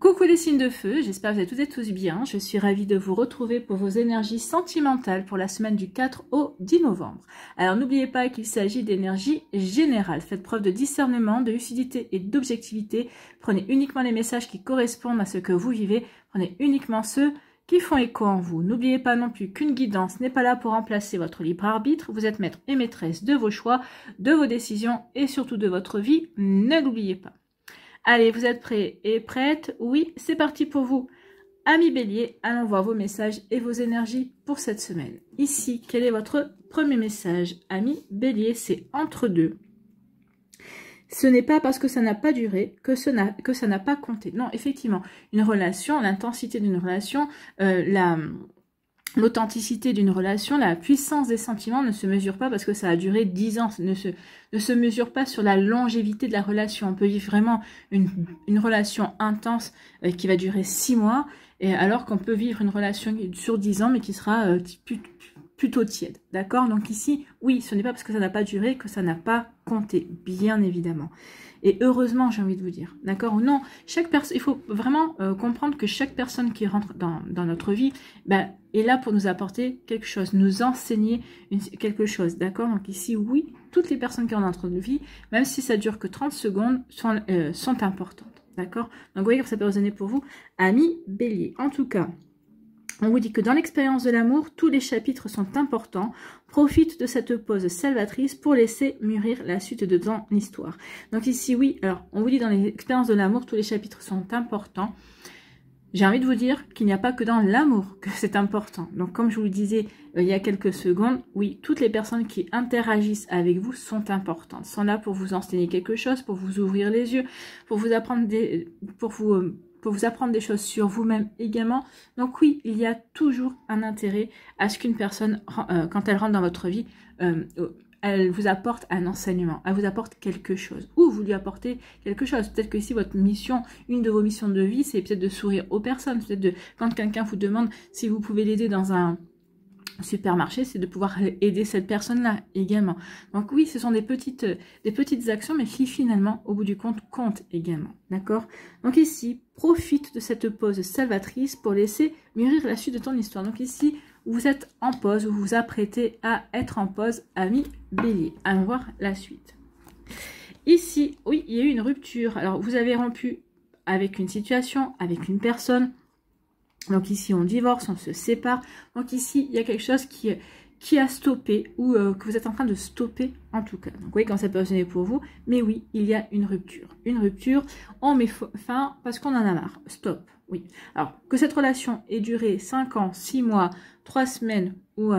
Coucou les signes de feu, j'espère que vous allez toutes et tous bien. Je suis ravie de vous retrouver pour vos énergies sentimentales pour la semaine du 4 au 10 novembre. Alors n'oubliez pas qu'il s'agit d'énergie générale. Faites preuve de discernement, de lucidité et d'objectivité. Prenez uniquement les messages qui correspondent à ce que vous vivez. Prenez uniquement ceux qui font écho en vous. N'oubliez pas non plus qu'une guidance n'est pas là pour remplacer votre libre arbitre. Vous êtes maître et maîtresse de vos choix, de vos décisions et surtout de votre vie. Ne l'oubliez pas. Allez, vous êtes prêts et prêtes? Oui, c'est parti pour vous. Amis Bélier, allons voir vos messages et vos énergies pour cette semaine. Ici, quel est votre premier message? Amis Bélier, c'est entre deux. Ce n'est pas parce que ça n'a pas duré que ça n'a pas compté. Non, effectivement, une relation, l'intensité d'une relation, l'authenticité d'une relation, la puissance des sentiments ne se mesure pas parce que ça a duré 10 ans, ne se mesure pas sur la longévité de la relation. On peut vivre vraiment une relation intense qui va durer 6 mois, et alors qu'on peut vivre une relation sur 10 ans mais qui sera plutôt tiède. D'accord? Donc ici, oui, ce n'est pas parce que ça n'a pas duré que ça n'a pas compté, bien évidemment. Et heureusement, j'ai envie de vous dire, d'accord ou non, chaque personne, il faut vraiment comprendre que chaque personne qui rentre dans notre vie, est là pour nous apporter quelque chose, nous enseigner quelque chose, d'accord? Donc ici, oui, toutes les personnes qui rentrent dans notre vie, même si ça dure que 30 secondes, sont importantes, d'accord? Donc vous voyez que ça peut résonner pour vous, amis Bélier. En tout cas, on vous dit que dans l'expérience de l'amour, tous les chapitres sont importants. Profite de cette pause salvatrice pour laisser mûrir la suite de ton histoire. Donc ici, oui, alors on vous dit dans l'expérience de l'amour, tous les chapitres sont importants. J'ai envie de vous dire qu'il n'y a pas que dans l'amour que c'est important. Donc comme je vous le disais il y a quelques secondes, oui, toutes les personnes qui interagissent avec vous sont importantes. Sont là pour vous enseigner quelque chose, pour vous ouvrir les yeux, pour vous apprendre pour vous apprendre des choses sur vous-même également. Donc oui, il y a toujours un intérêt à ce qu'une personne, quand elle rentre dans votre vie, elle vous apporte un enseignement, elle vous apporte quelque chose, ou vous lui apportez quelque chose. Peut-être que si votre mission, une de vos missions de vie, c'est peut-être de sourire aux personnes, peut-être quand quelqu'un vous demande si vous pouvez l'aider dans un supermarché, c'est de pouvoir aider cette personne-là également. Donc oui, ce sont des petites actions, mais qui finalement, au bout du compte, comptent également. D'accord? Donc ici, profite de cette pause salvatrice pour laisser mûrir la suite de ton histoire. Donc ici, vous êtes en pause, vous vous apprêtez à être en pause, amis Bélier. Allons voir la suite. Ici, oui, il y a eu une rupture. Alors, vous avez rompu avec une situation, avec une personne. Donc ici, on divorce, on se sépare. Donc ici, il y a quelque chose qui a stoppé ou que vous êtes en train de stopper en tout cas. Donc vous voyez quand ça peut résonner pour vous. Mais oui, il y a une rupture. Une rupture, on met fin parce qu'on en a marre. Stop, oui. Alors, que cette relation ait duré 5 ans, 6 mois, 3 semaines ou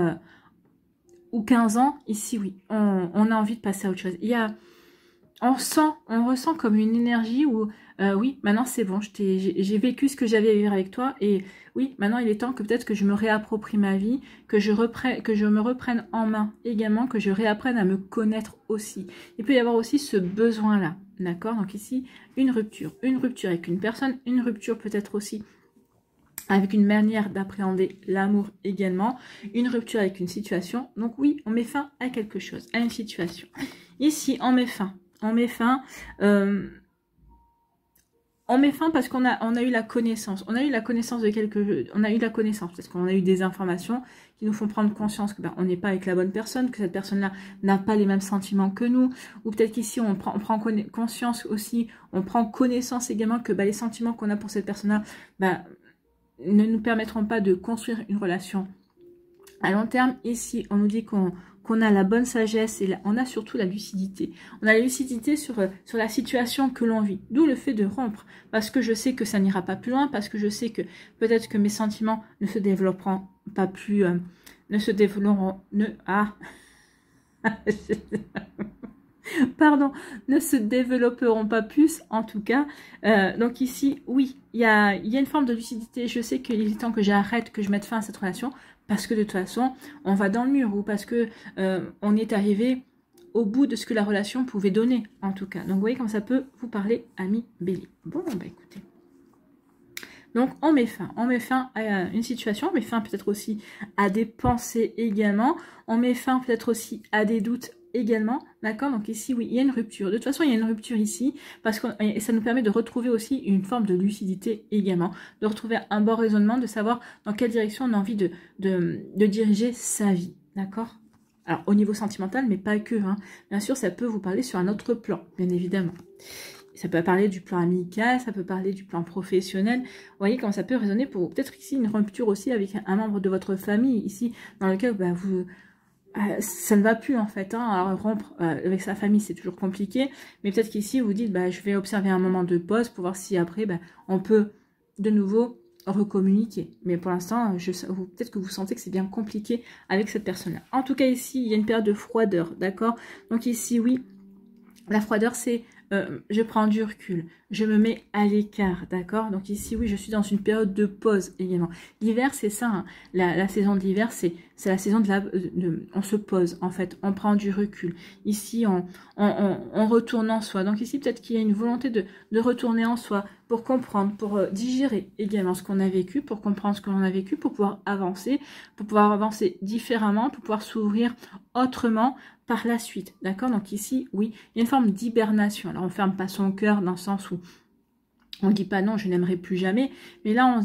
15 ans, ici oui, on a envie de passer à autre chose. On ressent comme une énergie où, oui, maintenant c'est bon, j'ai vécu ce que j'avais à vivre avec toi, et oui, maintenant il est temps que peut-être que je me réapproprie ma vie, que je me reprenne en main également, que je réapprenne à me connaître aussi. Il peut y avoir aussi ce besoin-là, d'accord? Donc ici, une rupture avec une personne, une rupture peut-être aussi avec une manière d'appréhender l'amour également, une rupture avec une situation. Donc oui, on met fin à quelque chose, à une situation. Ici, on met fin parce qu'on a eu la connaissance. On a eu la connaissance parce qu'on a eu des informations qui nous font prendre conscience que on n'est pas avec la bonne personne, que cette personne-là n'a pas les mêmes sentiments que nous, ou peut-être qu'ici on prend conscience aussi, on prend connaissance également que les sentiments qu'on a pour cette personne-là, ne nous permettront pas de construire une relation à long terme. Ici, on nous dit qu'on a la bonne sagesse et on a surtout la lucidité. On a la lucidité sur la situation que l'on vit. D'où le fait de rompre. Parce que je sais que ça n'ira pas plus loin. Parce que je sais que peut-être que mes sentiments ne se développeront pas plus... Pardon, ne se développeront pas plus en tout cas. Donc ici, oui, il y a une forme de lucidité. Je sais qu'il est temps que j'arrête, que je mette fin à cette relation, parce que de toute façon, on va dans le mur, ou parce que on est arrivé au bout de ce que la relation pouvait donner, en tout cas. Donc vous voyez comme ça peut vous parler, amis Bélier. Bon, écoutez. Donc on met fin à une situation, on met fin peut-être aussi à des pensées également, on met fin peut-être aussi à des doutes également. D'accord, donc ici, oui, il y a une rupture. De toute façon, il y a une rupture ici, parce que ça nous permet de retrouver aussi une forme de lucidité également, de retrouver un bon raisonnement, de savoir dans quelle direction on a envie de diriger sa vie. D'accord? Alors, au niveau sentimental, mais pas que. Hein. Bien sûr, ça peut vous parler sur un autre plan, bien évidemment. Ça peut parler du plan amical, ça peut parler du plan professionnel. Vous voyez comment ça peut résonner pour peut-être ici une rupture aussi avec un membre de votre famille, ici, dans lequel bah, ça ne va plus en fait. Hein. Alors, rompre avec sa famille, c'est toujours compliqué. Mais peut-être qu'ici, vous dites, bah, je vais observer un moment de pause pour voir si après, bah, on peut de nouveau recommuniquer. Mais pour l'instant, peut-être que vous sentez que c'est bien compliqué avec cette personne-là. En tout cas, ici, il y a une période de froideur, d'accord? Donc ici, oui, la froideur, c'est je prends du recul, je me mets à l'écart, d'accord? Donc ici, oui, je suis dans une période de pause également. L'hiver, c'est ça, hein. La saison de l'hiver, c'est la saison on se pose, en fait, on prend du recul. Ici, on retourne en soi. Donc ici, peut-être qu'il y a une volonté de retourner en soi pour comprendre, pour digérer également ce qu'on a vécu, pour comprendre ce que l'on a vécu, pour pouvoir avancer différemment, pour pouvoir s'ouvrir autrement par la suite, d'accord? Donc ici, oui, il y a une forme d'hibernation. Alors, on ferme pas son cœur dans le sens où on dit pas non, je n'aimerai plus jamais. Mais là, on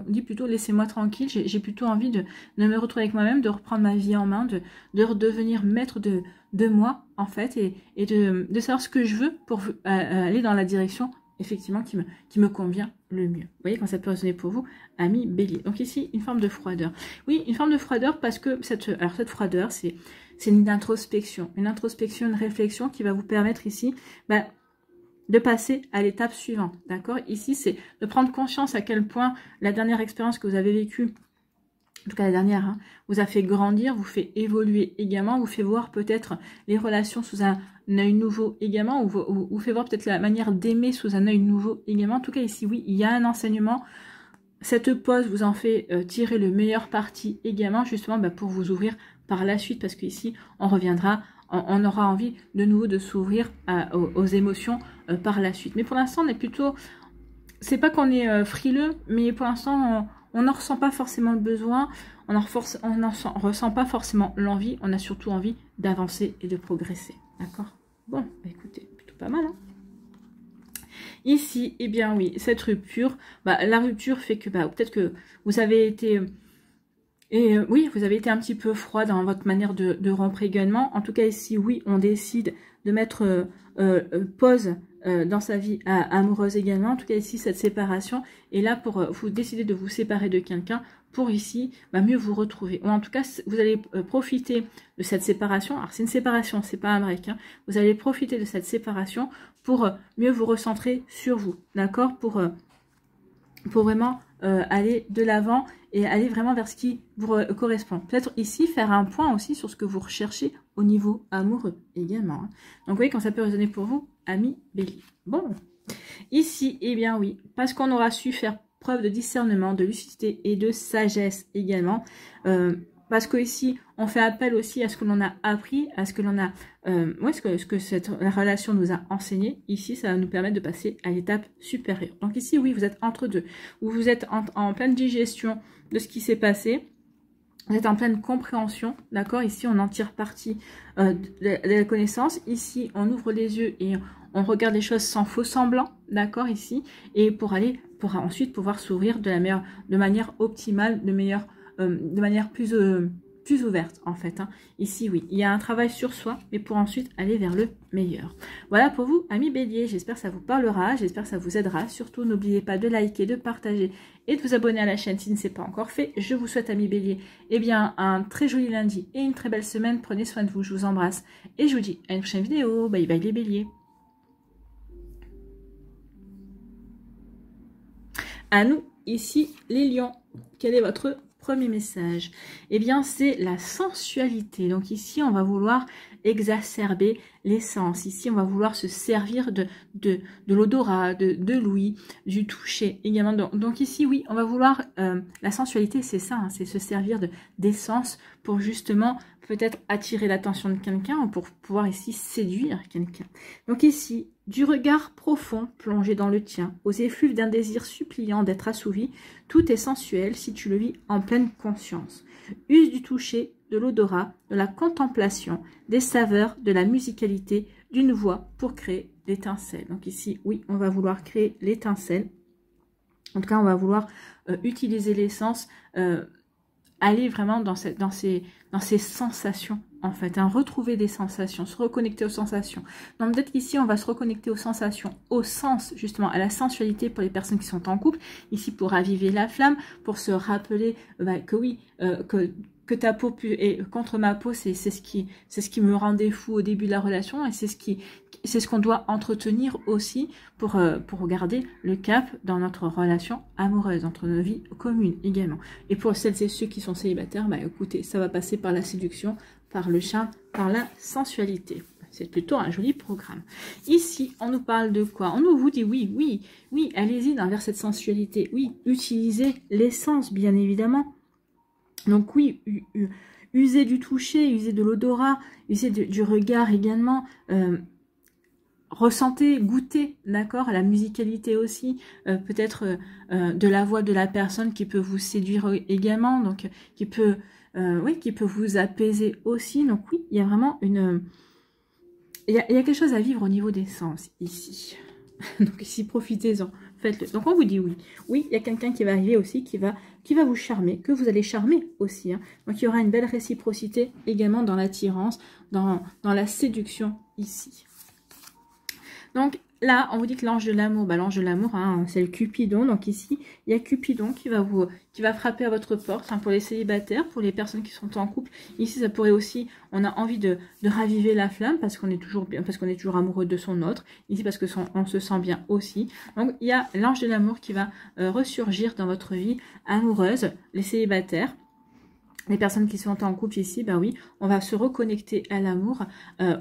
dit plutôt laissez-moi tranquille. J'ai plutôt envie de me retrouver avec moi-même, de reprendre ma vie en main, de redevenir maître de moi, en fait, et de savoir ce que je veux pour aller dans la direction, effectivement, qui me convient le mieux. Vous voyez quand ça peut résonner pour vous, ami Bélier. Donc ici, une forme de froideur. Oui, une forme de froideur parce que cette froideur, c'est une introspection, une réflexion qui va vous permettre ici de passer à l'étape suivante, d'accord? Ici, c'est de prendre conscience à quel point la dernière expérience que vous avez vécue, en tout cas la dernière, hein, vous a fait grandir, vous fait évoluer également, vous fait voir peut-être les relations sous un œil nouveau également, ou vous fait voir peut-être la manière d'aimer sous un œil nouveau également. En tout cas, ici, oui, il y a un enseignement. Cette pause vous en fait tirer le meilleur parti également, justement pour vous ouvrir par la suite, parce qu'ici, on reviendra, on aura envie de nouveau de s'ouvrir aux émotions par la suite. Mais pour l'instant, on est plutôt... C'est pas qu'on est frileux, mais pour l'instant, on n'en ressent pas forcément le besoin, on n'en ressent pas forcément l'envie, on a surtout envie d'avancer et de progresser. D'accord? Bon, écoutez, plutôt pas mal, hein. Ici, eh bien oui, cette rupture, la rupture fait que peut-être que vous avez été... oui, vous avez été un petit peu froid dans votre manière de rompre également. En tout cas, ici, oui, on décide de mettre pause dans sa vie amoureuse également. En tout cas, ici, cette séparation est là pour vous décider de vous séparer de quelqu'un pour ici mieux vous retrouver. Ou en tout cas, vous allez profiter de cette séparation. Alors, c'est une séparation, c'est pas un break. Hein. Vous allez profiter de cette séparation pour mieux vous recentrer sur vous. D'accord? Pour vraiment aller de l'avant et aller vraiment vers ce qui vous correspond. Peut-être ici faire un point aussi sur ce que vous recherchez au niveau amoureux également. Hein. Donc vous voyez quand ça peut résonner pour vous, ami Bélier. Bon, ici, eh bien oui, parce qu'on aura su faire preuve de discernement, de lucidité et de sagesse également. Parce que ici, on fait appel aussi à ce que l'on a appris, à ce que l'on a, ce que cette relation nous a enseigné. Ici, ça va nous permettre de passer à l'étape supérieure. Donc ici, oui, vous êtes entre deux, ou vous êtes en pleine digestion de ce qui s'est passé. Vous êtes en pleine compréhension, d'accord? Ici, on en tire parti de la connaissance. Ici, on ouvre les yeux et on regarde les choses sans faux semblant, d'accord? Ici, et pour ensuite pouvoir s'ouvrir de manière optimale, de manière plus ouverte en fait. Hein. Ici, oui, il y a un travail sur soi, mais pour ensuite aller vers le meilleur. Voilà pour vous, amis Bélier. J'espère que ça vous parlera, j'espère que ça vous aidera. Surtout, n'oubliez pas de liker, de partager et de vous abonner à la chaîne si ce n'est pas encore fait. Je vous souhaite, amis Bélier, un très joli lundi et une très belle semaine. Prenez soin de vous, je vous embrasse et je vous dis à une prochaine vidéo. Bye bye les Béliers. À nous, ici, les lions. Quel est votre premier message? Eh bien, c'est la sensualité. Donc ici, on va vouloir exacerber les sens. Ici, on va vouloir se servir de l'odorat, de l'ouïe, du toucher également. Donc ici, oui, on va vouloir... la sensualité, c'est ça, hein, c'est se servir des sens pour justement peut-être attirer l'attention de quelqu'un ou pour pouvoir ici séduire quelqu'un. Donc ici, du regard profond plongé dans le tien, aux effluves d'un désir suppliant d'être assouvi, tout est sensuel si tu le vis en pleine conscience. Use du toucher, de l'odorat, de la contemplation, des saveurs, de la musicalité, d'une voix pour créer l'étincelle. Donc ici, oui, on va vouloir créer l'étincelle. En tout cas, on va vouloir utiliser l'essence, aller vraiment dans ces sensations, en fait, hein, retrouver des sensations, se reconnecter aux sensations. Donc peut-être qu'ici, on va se reconnecter aux sensations, au sens, justement, à la sensualité pour les personnes qui sont en couple, ici pour raviver la flamme, pour se rappeler que oui, que ta peau est contre ma peau, c'est ce qui me rendait fou au début de la relation, et c'est ce qu'on doit entretenir aussi pour garder le cap dans notre relation amoureuse, entre nos vies communes également. Et pour celles et ceux qui sont célibataires, écoutez, ça va passer par la séduction, par le charme, par la sensualité. C'est plutôt un joli programme. Ici, on nous parle de quoi? On nous vous dit oui, allez-y vers cette sensualité. Oui, utilisez l'essence, bien évidemment. Donc oui, usez du toucher, usez de l'odorat, usez du regard également. Ressentez, goûtez, d'accord, la musicalité aussi, peut-être de la voix de la personne qui peut vous séduire également, donc qui peut vous apaiser aussi. Donc oui, il y a vraiment il y a quelque chose à vivre au niveau des sens ici. Donc ici, profitez-en, faites-le. Donc on vous dit oui. Oui, il y a quelqu'un qui va arriver aussi, qui va vous charmer, que vous allez charmer aussi. Hein. Donc il y aura une belle réciprocité également dans l'attirance, dans la séduction ici. Donc là, on vous dit que l'ange de l'amour, l'ange de l'amour, hein, c'est le Cupidon. Donc ici, il y a Cupidon qui va frapper à votre porte, hein, pour les célibataires, pour les personnes qui sont en couple. Ici, ça pourrait aussi, on a envie de raviver la flamme parce qu'on est toujours bien, parce qu'on est toujours amoureux de son autre. Ici, parce que on se sent bien aussi. Donc il y a l'ange de l'amour qui va ressurgir dans votre vie amoureuse, les célibataires. Les personnes qui sont en couple ici, oui, on va se reconnecter à l'amour,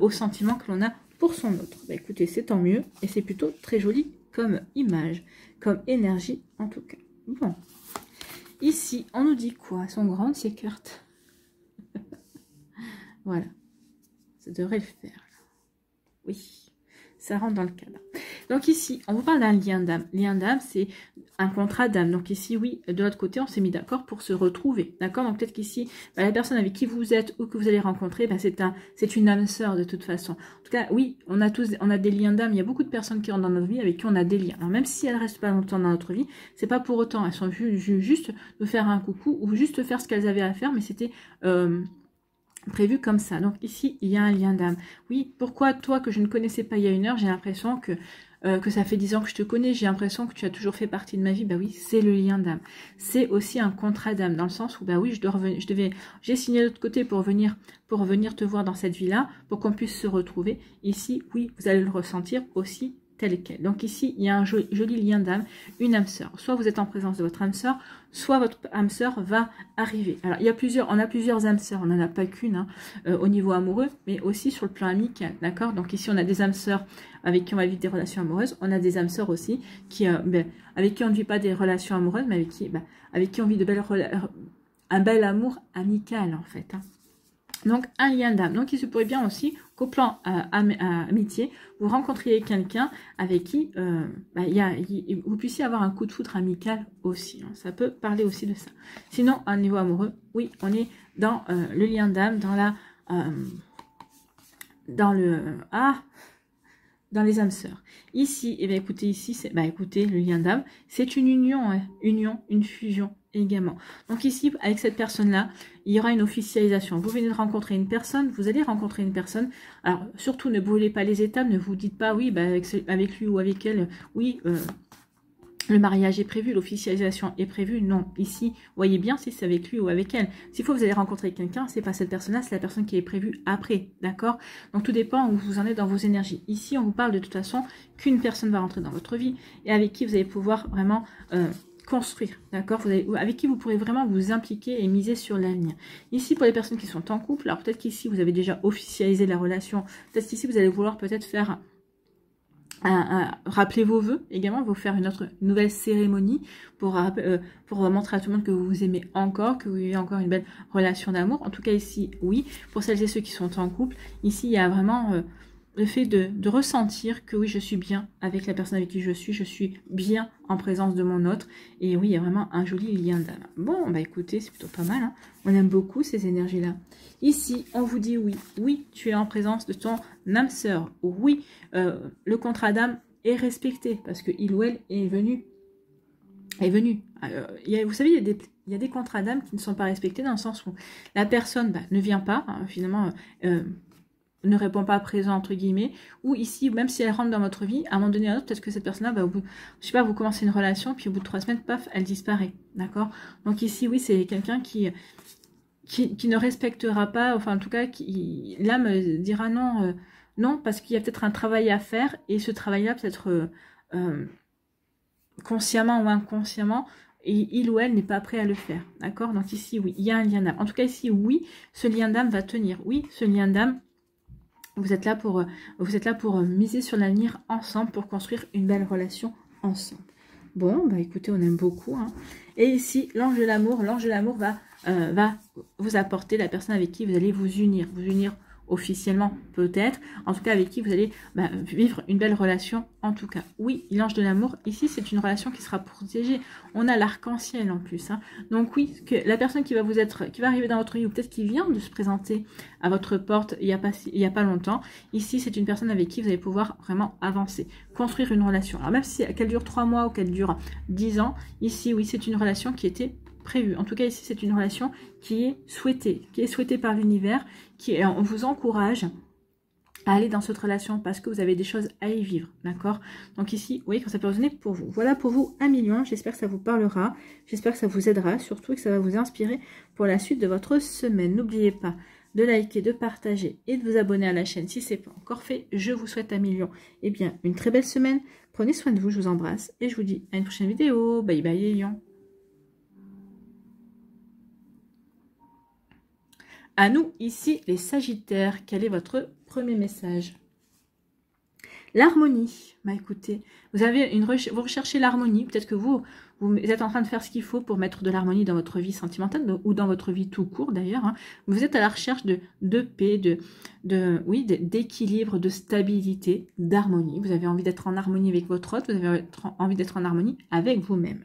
au sentiment que l'on a pour son autre. Écoutez, c'est tant mieux et c'est plutôt très joli comme image, comme énergie en tout cas. Bon, ici, on nous dit quoi? Elles sont grandes ces cartes. Voilà, ça devrait le faire. Oui, ça rentre dans le cadre. Donc ici, on vous parle d'un lien d'âme. Lien d'âme, c'est un contrat d'âme. Donc ici, oui, de l'autre côté, on s'est mis d'accord pour se retrouver. D'accord? Donc peut-être qu'ici, la personne avec qui vous êtes ou que vous allez rencontrer, c'est une âme sœur de toute façon. En tout cas, oui, on a des liens d'âme. Il y a beaucoup de personnes qui rentrent dans notre vie avec qui on a des liens. Alors même si elles restent pas longtemps dans notre vie, c'est pas pour autant. Elles sont juste de faire un coucou ou juste faire ce qu'elles avaient à faire, mais c'était prévu comme ça. Donc ici, il y a un lien d'âme. Oui, pourquoi toi que je ne connaissais pas il y a une heure, j'ai l'impression que ça fait 10 ans que je te connais, j'ai l'impression que tu as toujours fait partie de ma vie. Oui, c'est le lien d'âme. C'est aussi un contrat d'âme, dans le sens où, oui, j'ai signé de l'autre côté pour venir te voir dans cette vie-là, pour qu'on puisse se retrouver. Ici, oui, vous allez le ressentir aussi tel quel. Donc ici, il y a un joli lien d'âme, une âme sœur. Soit vous êtes en présence de votre âme sœur, soit votre âme sœur va arriver. Alors, on a plusieurs âmes sœurs, on n'en a pas qu'une au niveau amoureux, mais aussi sur le plan amical, d'accord? Donc ici, on a des âmes sœurs avec qui on va vivre des relations amoureuses. On a des âmes sœurs aussi avec qui on ne vit pas des relations amoureuses, mais avec qui on vit un bel amour amical, en fait. Hein. Donc, un lien d'âme. Donc, il se pourrait bien aussi qu'au plan amitié, vous rencontriez quelqu'un avec qui vous puissiez avoir un coup de foudre amical aussi. Hein. Ça peut parler aussi de ça. Sinon, à un niveau amoureux, oui, on est dans le lien d'âme, dans les âmes sœurs. Ici, écoutez, le lien d'âme, c'est une union, hein, une fusion également. Donc ici, avec cette personne-là, il y aura une officialisation. Vous venez de rencontrer une personne, vous allez rencontrer une personne. Alors, surtout, ne brûlez pas les étapes, ne vous dites pas, oui, avec lui ou avec elle, oui, le mariage est prévu, l'officialisation est prévue. Non, ici, voyez bien si c'est avec lui ou avec elle. S'il faut que vous allez rencontrer quelqu'un, c'est pas cette personne-là, c'est la personne qui est prévue après, d'accord? Donc tout dépend où vous en êtes dans vos énergies. Ici, on vous parle de toute façon qu'une personne va rentrer dans votre vie et avec qui vous allez pouvoir vraiment construire, d'accord? Avec qui vous pourrez vraiment vous impliquer et miser sur l'avenir. Ici, pour les personnes qui sont en couple, alors peut-être qu'ici, vous avez déjà officialisé la relation. Peut-être qu'ici, vous allez vouloir peut-être faire rappeler vos vœux également, vous faire une nouvelle cérémonie pour montrer à tout le monde que vous vous aimez encore, que vous vivez encore une belle relation d'amour. En tout cas ici, oui, pour celles et ceux qui sont en couple, ici il y a vraiment le fait de ressentir que oui, je suis bien avec la personne avec qui je suis bien en présence de mon autre. Et oui, il y a vraiment un joli lien d'âme. Bon, bah écoutez, c'est plutôt pas mal. Hein. On aime beaucoup ces énergies-là. Ici, on vous dit oui. Oui, tu es en présence de ton âme sœur. Oui, le contrat d'âme est respecté parce que il ou elle est venu. Vous savez, il y a des contrats d'âme qui ne sont pas respectés dans le sens où la personne ne vient pas, hein, finalement, ne répond pas présent, entre guillemets, ou ici, même si elle rentre dans votre vie, à un moment donné ou à un autre, peut-être que cette personne-là, je sais pas, vous commencez une relation, puis au bout de 3 semaines, paf, elle disparaît, d'accord? Donc ici, oui, c'est quelqu'un qui ne respectera pas, enfin, en tout cas, l'âme dira non, non, parce qu'il y a peut-être un travail à faire, et ce travail-là, peut-être consciemment ou inconsciemment, et il ou elle n'est pas prêt à le faire, d'accord? Donc ici, oui, il y a un lien d'âme. En tout cas, ici, oui, ce lien d'âme va tenir. Oui, ce lien d'âme, vous êtes là pour miser sur l'avenir ensemble, pour construire une belle relation ensemble. Bon, bah écoutez, on aime beaucoup. Hein. Et ici, l'ange de l'amour va vous apporter la personne avec qui vous allez vous unir officiellement peut-être, en tout cas avec qui vous allez vivre une belle relation en tout cas. Oui, l'ange de l'amour, ici c'est une relation qui sera protégée. On a l'arc-en-ciel en plus. Hein. Donc oui, que la personne qui va arriver dans votre vie, ou peut-être qui vient de se présenter à votre porte il y a pas longtemps, ici c'est une personne avec qui vous allez pouvoir vraiment avancer, construire une relation. Alors même si qu'elle dure 3 mois ou qu'elle dure 10 ans, ici oui c'est une relation qui était prévu. En tout cas, ici, c'est une relation qui est souhaitée par l'univers, on vous encourage à aller dans cette relation parce que vous avez des choses à y vivre, d'accord? Donc ici, vous voyez quand ça peut résonner pour vous. Voilà pour vous 1 million. J'espère que ça vous parlera. J'espère que ça vous aidera, surtout et que ça va vous inspirer pour la suite de votre semaine. N'oubliez pas de liker, de partager et de vous abonner à la chaîne si ce n'est pas encore fait. Je vous souhaite 1 million. Eh bien, une très belle semaine. Prenez soin de vous, je vous embrasse et je vous dis à une prochaine vidéo. Bye bye les lions. À nous, ici, les Sagittaires, quel est votre premier message? L'harmonie. Bah écoutez, vous recherchez l'harmonie. Peut-être que vous êtes en train de faire ce qu'il faut pour mettre de l'harmonie dans votre vie sentimentale ou dans votre vie tout court d'ailleurs. Hein. Vous êtes à la recherche de paix, d'équilibre, de stabilité, d'harmonie. Vous avez envie d'être en harmonie avec votre autre, vous avez envie d'être en harmonie avec vous-même.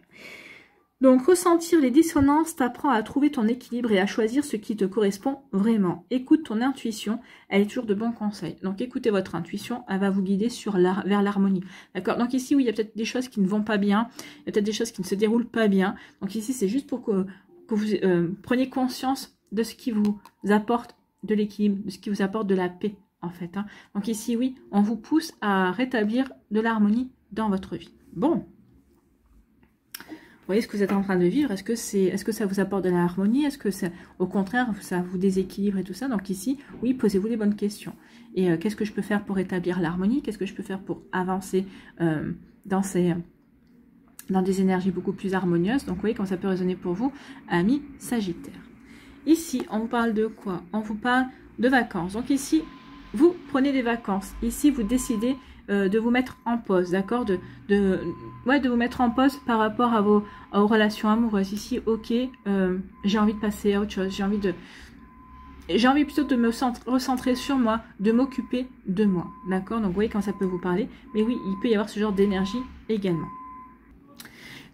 Donc, ressentir les dissonances t'apprend à trouver ton équilibre et à choisir ce qui te correspond vraiment. Écoute ton intuition, elle est toujours de bons conseils. Donc, écoutez votre intuition, elle va vous guider vers l'harmonie. D'accord? Donc ici, oui, il y a peut-être des choses qui ne vont pas bien, il y a peut-être des choses qui ne se déroulent pas bien. Donc ici, c'est juste pour que vous preniez conscience de ce qui vous apporte de l'équilibre, de ce qui vous apporte de la paix, en fait. Hein. Donc ici, oui, on vous pousse à rétablir de l'harmonie dans votre vie. Bon. Vous voyez ce que vous êtes en train de vivre? Est-ce que ça vous apporte de la harmonie? Est-ce que au contraire, ça vous déséquilibre et tout ça? Donc ici, oui, posez-vous les bonnes questions. Et qu'est-ce que je peux faire pour rétablir l'harmonie? Qu'est-ce que je peux faire pour avancer dans des énergies beaucoup plus harmonieuses? Donc vous voyez comment ça peut résonner pour vous, amis Sagittaires. Ici, on vous parle de quoi? On vous parle de vacances. Donc ici, vous prenez des vacances. Ici, vous décidez de vous mettre en pause, d'accord, de vous mettre en pause par rapport à vos relations amoureuses. Ici, ok, j'ai envie de passer à autre chose, j'ai envie plutôt de me recentrer sur moi, de m'occuper de moi, d'accord. Donc vous voyez quand ça peut vous parler, mais oui, il peut y avoir ce genre d'énergie également.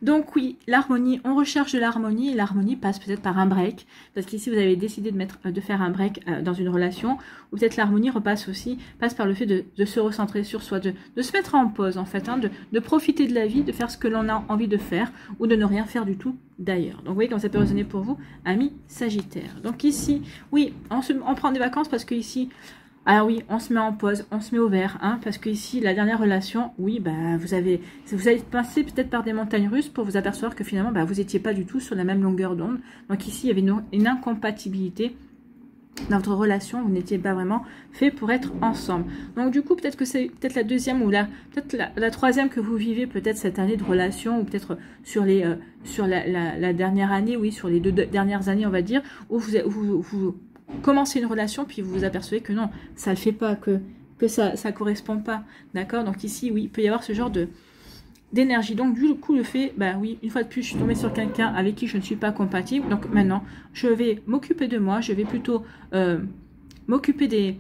Donc oui, l'harmonie, on recherche de l'harmonie et l'harmonie passe peut-être par un break, parce qu'ici vous avez décidé de faire un break dans une relation, ou peut-être l'harmonie passe par le fait de se recentrer sur soi, de se mettre en pause en fait, hein, de profiter de la vie, de faire ce que l'on a envie de faire, ou de ne rien faire du tout d'ailleurs. Donc vous voyez comment ça peut résonner pour vous, amis Sagittaires. Donc ici, oui, on prend des vacances parce que ici... Alors oui, on se met en pause, on se met au vert, hein, parce que ici, la dernière relation, oui, bah, vous avez passé peut-être par des montagnes russes pour vous apercevoir que finalement, bah, vous n'étiez pas du tout sur la même longueur d'onde. Donc ici, il y avait une incompatibilité dans votre relation, vous n'étiez pas vraiment fait pour être ensemble. Donc du coup, peut-être que c'est peut-être la deuxième ou peut-être la troisième que vous vivez peut-être cette année de relation, ou peut-être sur la dernière année, oui, sur les 2 dernières années, on va dire, où vous commencez une relation, puis vous vous apercevez que non, ça ne le fait pas, que ça correspond pas, d'accord. Donc ici, oui, il peut y avoir ce genre d'énergie. Donc du coup, le fait, bah oui, une fois de plus, je suis tombée sur quelqu'un avec qui je ne suis pas compatible. Donc maintenant, je vais m'occuper de moi, je vais plutôt m'occuper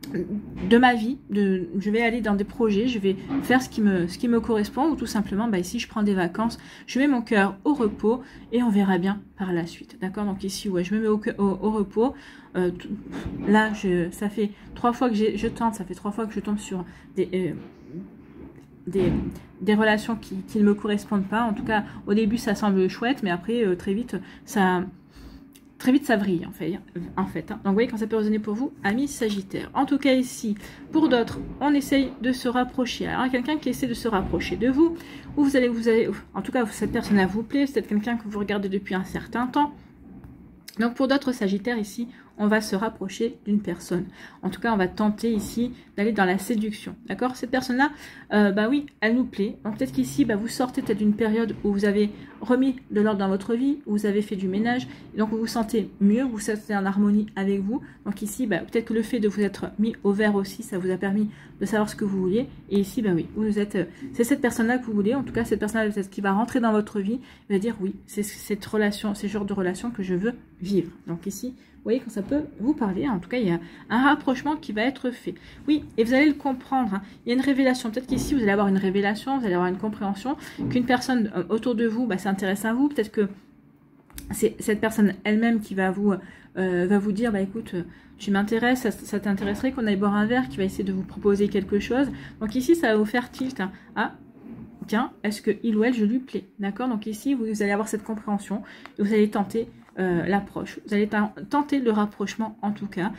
de ma vie, je vais aller dans des projets, je vais faire ce qui me correspond, ou tout simplement, bah ici je prends des vacances, je mets mon cœur au repos et on verra bien par la suite, d'accord? Donc ici, ouais, je me mets au repos. Là, ça fait 3 fois que je tente, ça fait 3 fois que je tombe sur des relations qui ne me correspondent pas. En tout cas, au début, ça semble chouette, mais après, très vite, ça vrille, en fait. Donc, vous voyez, quand ça peut résonner pour vous, amis Sagittaire. En tout cas, ici, pour d'autres, on essaye de se rapprocher. Alors, quelqu'un qui essaie de se rapprocher de vous, ou vous allez, en tout cas, cette personne vous plaît, c'est peut-être quelqu'un que vous regardez depuis un certain temps. Donc, pour d'autres Sagittaires, ici, on va se rapprocher d'une personne. En tout cas, on va tenter ici d'aller dans la séduction. D'accord? Cette personne-là, bah oui, elle nous plaît. Donc peut-être qu'ici, bah, vous sortez peut-être d'une période où vous avez remis de l'ordre dans votre vie, où vous avez fait du ménage. Et donc vous vous sentez mieux, vous vous sentez en harmonie avec vous. Donc ici, bah, peut-être que le fait de vous être mis au vert aussi, ça vous a permis de savoir ce que vous vouliez. Et ici, bah oui, vous êtes, c'est cette personne-là que vous voulez. En tout cas, cette personne-là qui va rentrer dans votre vie, va dire oui, c'est cette relation, c'est ce genre de relation que je veux vivre. Donc ici, vous voyez quand ça peut vous parler, en tout cas il y a un rapprochement qui va être fait. Oui, et vous allez le comprendre, hein. Il y a une révélation, peut-être qu'ici vous allez avoir une révélation, vous allez avoir une compréhension, qu'une personne autour de vous s'intéresse à vous, peut-être que c'est cette personne elle-même qui va vous dire, bah écoute, tu m'intéresses, ça t'intéresserait qu'on aille boire un verre, qui va essayer de vous proposer quelque chose. Donc ici ça va vous faire tilt, hein. Ah, tiens, est-ce que il ou elle, je lui plais, d'accord? Donc ici vous allez avoir cette compréhension, et vous allez tenter l'approche. Vous allez tenter le rapprochement en tout cas.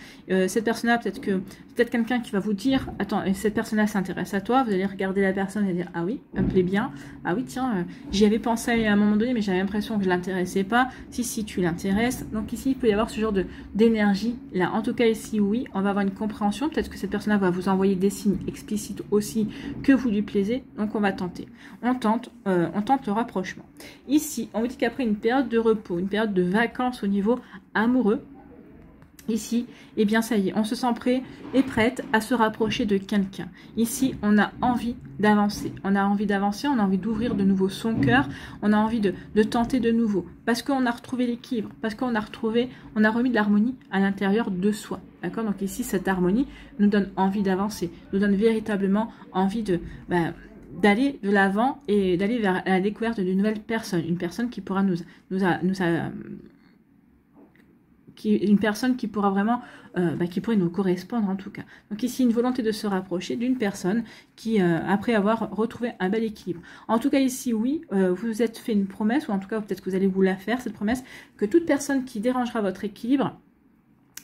Cette personne-là, peut-être quelqu'un qui va vous dire, attends, cette personne-là s'intéresse à toi, vous allez regarder la personne et dire, ah oui, elle me plaît bien, ah oui, tiens, j'y avais pensé à un moment donné, mais j'avais l'impression que je l'intéressais pas. Si, tu l'intéresses. Donc ici, il peut y avoir ce genre d'énergie là. En tout cas, ici, oui, on va avoir une compréhension. Peut-être que cette personne-là va vous envoyer des signes explicites aussi que vous lui plaisez. Donc on va tenter. On tente le rapprochement. Ici, on vous dit qu'après une période de repos, une période de vacances au niveau amoureux, ici, eh bien ça y est, on se sent prêt et prête à se rapprocher de quelqu'un. Ici, on a envie d'avancer. On a envie d'avancer, on a envie d'ouvrir de nouveau son cœur, on a envie de tenter de nouveau. Parce qu'on a retrouvé l'équilibre, parce qu'on a remis de l'harmonie à l'intérieur de soi. D'accord? Donc ici, cette harmonie nous donne envie d'avancer, nous donne véritablement envie d'aller de l'avant et d'aller vers la découverte d'une nouvelle personne, une personne qui pourra une personne qui pourra vraiment, qui pourrait nous correspondre en tout cas. Donc ici, une volonté de se rapprocher d'une personne qui, après avoir retrouvé un bel équilibre. En tout cas ici, oui, vous vous êtes fait une promesse, ou en tout cas peut-être que vous allez vous la faire, cette promesse, que toute personne qui dérangera votre équilibre,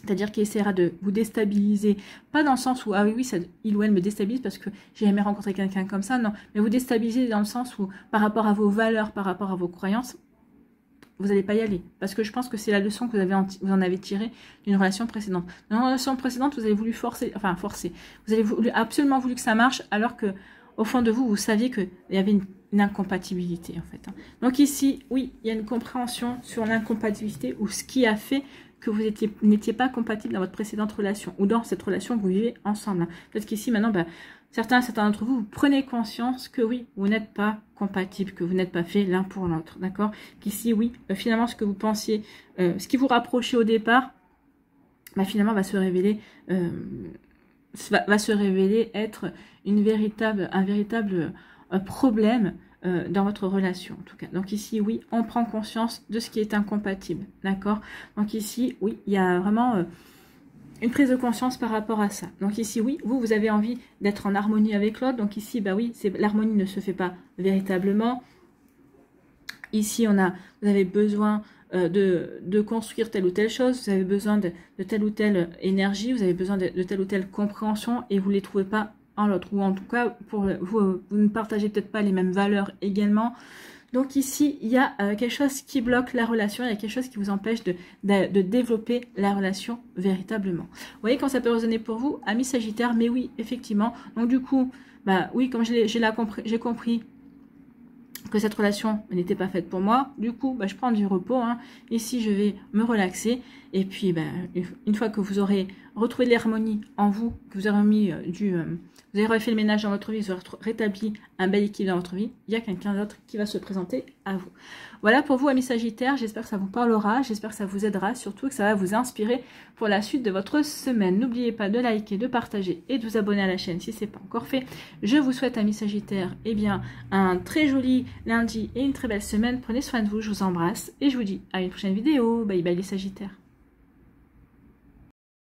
c'est-à-dire qui essaiera de vous déstabiliser, pas dans le sens où, ah oui, il ou elle me déstabilise parce que j'ai jamais rencontré quelqu'un comme ça, non, mais vous déstabiliser dans le sens où, par rapport à vos valeurs, par rapport à vos croyances, vous n'allez pas y aller. Parce que je pense que c'est la leçon que vous en avez tirée d'une relation précédente. Dans une relation précédente, vous avez voulu forcer. Vous avez absolument voulu que ça marche, alors que, au fond de vous, vous saviez qu'il y avait une incompatibilité, en fait. Donc ici, oui, il y a une compréhension sur l'incompatibilité, ou ce qui a fait que vous n'étiez pas compatible dans votre précédente relation, ou dans cette relation que vous vivez ensemble. Peut-être qu'ici, maintenant, certains d'entre vous, vous prenez conscience que oui, vous n'êtes pas compatibles, que vous n'êtes pas fait l'un pour l'autre, d'accord? Qu'ici, oui, finalement, ce que vous pensiez, ce qui vous rapprochait au départ, finalement, va se révéler être un véritable problème dans votre relation, en tout cas. Donc ici, oui, on prend conscience de ce qui est incompatible, d'accord? Donc ici, oui, il y a vraiment une prise de conscience par rapport à ça. Donc ici, oui, vous avez envie d'être en harmonie avec l'autre. Donc ici, oui, l'harmonie ne se fait pas véritablement. Ici, vous avez besoin de construire telle ou telle chose, vous avez besoin de telle ou telle énergie, vous avez besoin de telle ou telle compréhension, et vous ne les trouvez pas en l'autre. Ou en tout cas, vous ne partagez peut-être pas les mêmes valeurs également. Donc ici, il y a quelque chose qui bloque la relation, il y a quelque chose qui vous empêche de développer la relation véritablement. Vous voyez quand ça peut résonner pour vous, amis Sagittaire, mais oui, effectivement. Donc du coup, oui, comme j'ai compris que cette relation n'était pas faite pour moi, du coup, je prends du repos. Ici, je vais me relaxer. Et puis, une fois que vous aurez retrouvé de l'harmonie en vous, que vous avez remis vous avez refait le ménage dans votre vie, vous avez rétabli un bel équilibre dans votre vie, il y a quelqu'un d'autre qui va se présenter à vous. Voilà pour vous, amis Sagittaires, j'espère que ça vous parlera, j'espère que ça vous aidera, surtout que ça va vous inspirer pour la suite de votre semaine. N'oubliez pas de liker, de partager et de vous abonner à la chaîne si ce n'est pas encore fait. Je vous souhaite, amis Sagittaires, eh bien, un très joli lundi et une très belle semaine. Prenez soin de vous, je vous embrasse et je vous dis à une prochaine vidéo. Bye bye les Sagittaires.